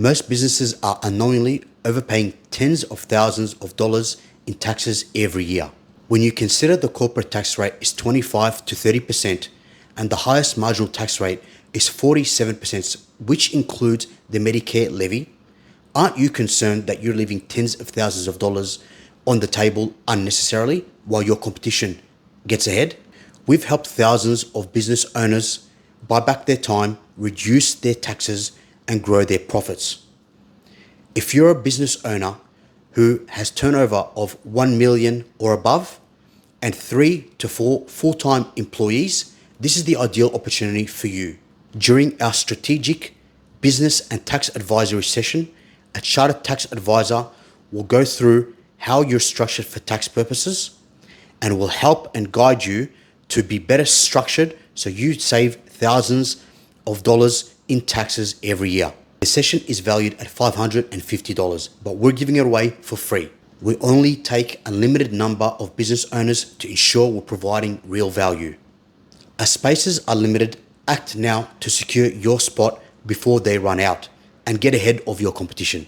Most businesses are unknowingly overpaying tens of thousands of dollars in taxes every year. When you consider the corporate tax rate is 25 to 30% and the highest marginal tax rate is 47%, which includes the Medicare levy, aren't you concerned that you're leaving tens of thousands of dollars on the table unnecessarily while your competition gets ahead? We've helped thousands of business owners buy back their time, reduce their taxes, and grow their profits. If you're a business owner who has turnover of 1 million or above and 3 to 4 full-time employees, this is the ideal opportunity for you. During our strategic business and tax advisory session, a chartered tax advisor will go through how you're structured for tax purposes and will help and guide you to be better structured so you save thousands of dollars in taxes every year. The session is valued at $550, but we're giving it away for free. We only take a limited number of business owners to ensure we're providing real value. As spaces are limited, act now to secure your spot before they run out and get ahead of your competition.